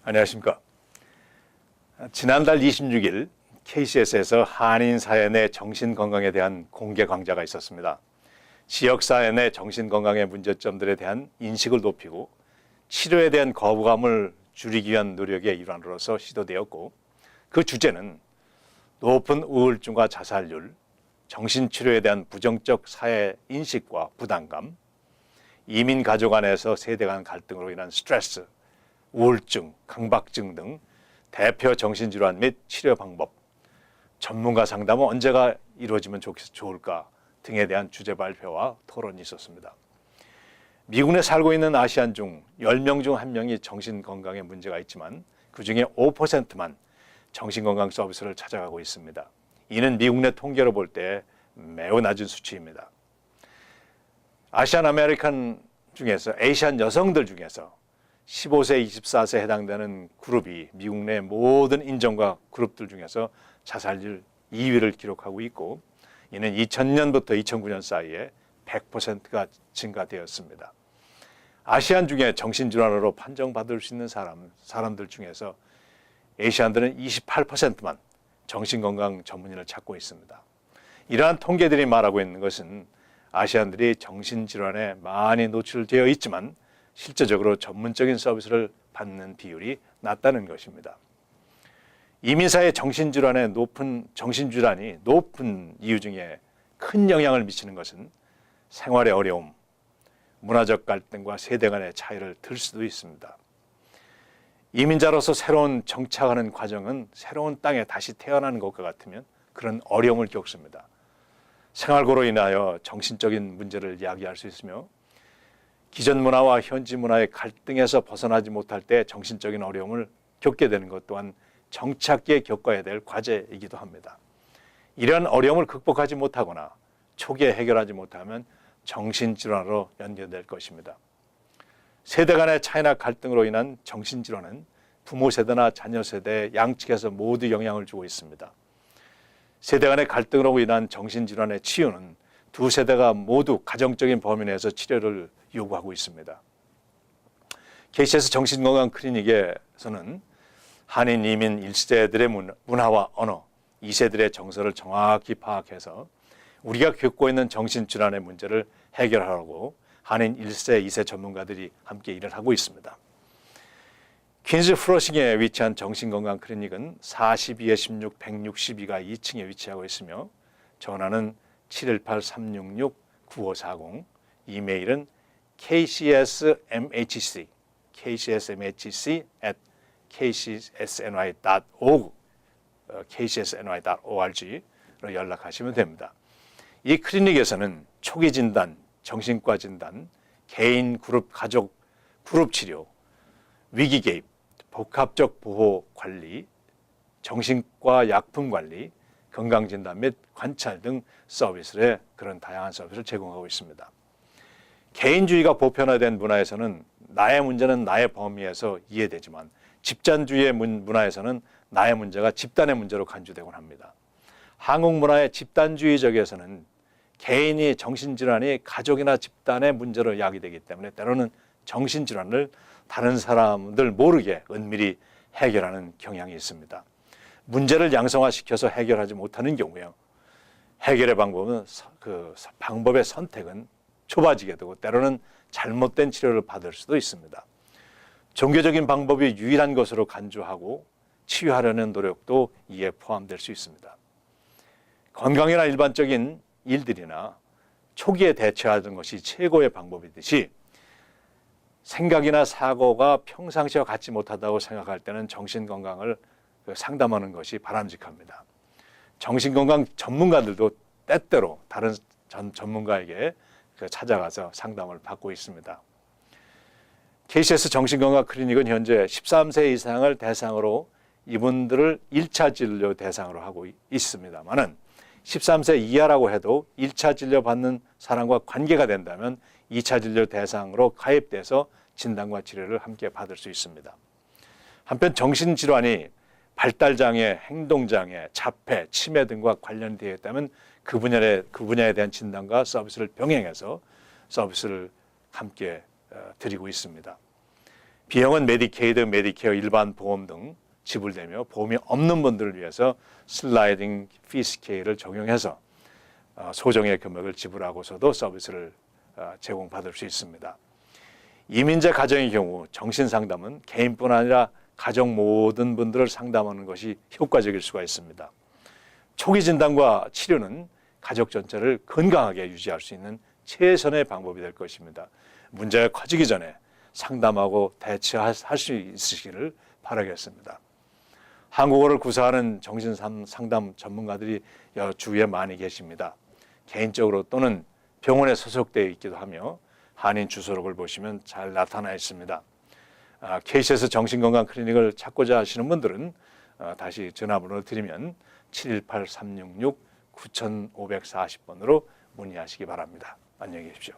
안녕하십니까. 지난달 26일 KCS에서 한인 사회 내 정신건강에 대한 공개 강좌가 있었습니다. 지역사회 내 정신건강의 문제점들에 대한 인식을 높이고 치료에 대한 거부감을 줄이기 위한 노력의 일환으로서 시도되었고, 그 주제는 높은 우울증과 자살률, 정신치료에 대한 부정적 사회 인식과 부담감, 이민 가족 안에서 세대 간 갈등으로 인한 스트레스, 우울증, 강박증 등 대표 정신질환 및 치료 방법, 전문가 상담은 언제가 이루어지면 좋을까 등에 대한 주제 발표와 토론이 있었습니다. 미국 내 살고 있는 아시안 중 10명 중 1명이 정신건강에 문제가 있지만 그 중에 5%만 정신건강 서비스를 찾아가고 있습니다. 이는 미국 내 통계로 볼 때 매우 낮은 수치입니다. 아시안 아메리칸 중에서 아시안 여성들 중에서 15세, 24세에 해당되는 그룹이 미국 내 모든 인종과 그룹들 중에서 자살률 2위를 기록하고 있고, 이는 2000년부터 2009년 사이에 100%가 증가되었습니다. 아시안 중에 정신질환으로 판정받을 수 있는 사람들 중에서 아시안들은 28%만 정신건강 전문의를 찾고 있습니다. 이러한 통계들이 말하고 있는 것은 아시안들이 정신질환에 많이 노출되어 있지만 실제적으로 전문적인 서비스를 받는 비율이 낮다는 것입니다. 이민사회 정신질환이 높은 이유 중에 큰 영향을 미치는 것은 생활의 어려움, 문화적 갈등과 세대 간의 차이를 들 수도 있습니다. 이민자로서 새로운 정착하는 과정은 새로운 땅에 다시 태어나는 것과 같으면 그런 어려움을 겪습니다. 생활고로 인하여 정신적인 문제를 야기할 수 있으며, 기존 문화와 현지 문화의 갈등에서 벗어나지 못할 때 정신적인 어려움을 겪게 되는 것 또한 정착기에 겪어야 될 과제이기도 합니다. 이런 어려움을 극복하지 못하거나 초기에 해결하지 못하면 정신질환으로 연결될 것입니다. 세대 간의 차이나 갈등으로 인한 정신질환은 부모 세대나 자녀 세대 양측에서 모두 영향을 주고 있습니다. 세대 간의 갈등으로 인한 정신질환의 치유는 두 세대가 모두 가정적인 범위 내에서 치료를 요구하고 있습니다. KCS 정신건강 클리닉에서는 한인 이민 1세들의 문화와 언어, 2세들의 정서를 정확히 파악해서 우리가 겪고 있는 정신질환의 문제를 해결하려고 한인 1세, 2세 전문가들이 함께 일을 하고 있습니다. 퀸즈 플러싱에 위치한 정신건강 클리닉은 42-16, 162가 2층에 위치하고 있으며 전화는 718-366-9540, 이메일은 kcsmhc@kcsny.org로 연락하시면 됩니다. 이 클리닉에서는 초기 진단, 정신과 진단, 개인, 그룹, 가족, 그룹 치료, 위기 개입, 복합적 보호 관리, 정신과 약품 관리, 건강 진단 및 관찰 등 서비스를 그런 다양한 서비스를 제공하고 있습니다. 개인주의가 보편화된 문화에서는 나의 문제는 나의 범위에서 이해되지만 집단주의의 문화에서는 나의 문제가 집단의 문제로 간주되곤 합니다. 한국 문화의 집단주의적에서는 개인이 정신질환이 가족이나 집단의 문제로 야기되기 때문에 때로는 정신질환을 다른 사람들 모르게 은밀히 해결하는 경향이 있습니다. 문제를 양성화시켜서 해결하지 못하는 경우에 해결의 방법의 선택은 좁아지게 되고 때로는 잘못된 치료를 받을 수도 있습니다. 종교적인 방법이 유일한 것으로 간주하고 치유하려는 노력도 이에 포함될 수 있습니다. 건강이나 일반적인 일들이나 초기에 대처하는 것이 최고의 방법이듯이 생각이나 사고가 평상시와 같지 못하다고 생각할 때는 정신건강을 상담하는 것이 바람직합니다. 정신건강 전문가들도 때때로 다른 전문가에게 찾아가서 상담을 받고 있습니다. KCS 정신건강 클리닉은 현재 13세 이상을 대상으로 이분들을 1차 진료 대상으로 하고 있습니다만은 13세 이하라고 해도 1차 진료 받는 사람과 관계가 된다면 2차 진료 대상으로 가입돼서 진단과 치료를 함께 받을 수 있습니다. 한편 정신질환이 발달장애, 행동장애, 자폐, 치매 등과 관련되어 있다면 그 분야에 대한 진단과 서비스를 병행해서 서비스를 함께 드리고 있습니다. 비용은 메디케이드, 메디케어, 일반 보험 등 지불되며 보험이 없는 분들을 위해서 슬라이딩 피 스케일을 적용해서 소정의 금액을 지불하고서도 서비스를 제공받을 수 있습니다. 이민자 가정의 경우 정신상담은 개인뿐 아니라 가정 모든 분들을 상담하는 것이 효과적일 수가 있습니다. 초기 진단과 치료는 가족 전체를 건강하게 유지할 수 있는 최선의 방법이 될 것입니다. 문제가 커지기 전에 상담하고 대처할 수 있으시기를 바라겠습니다. 한국어를 구사하는 정신상담 전문가들이 주위에 많이 계십니다. 개인적으로 또는 병원에 소속되어 있기도 하며 한인 주소록을 보시면 잘 나타나 있습니다. KCS 정신건강 클리닉을 찾고자 하시는 분들은 다시 전화번호를 드리면 718-366-9540번으로 문의하시기 바랍니다. 안녕히 계십시오.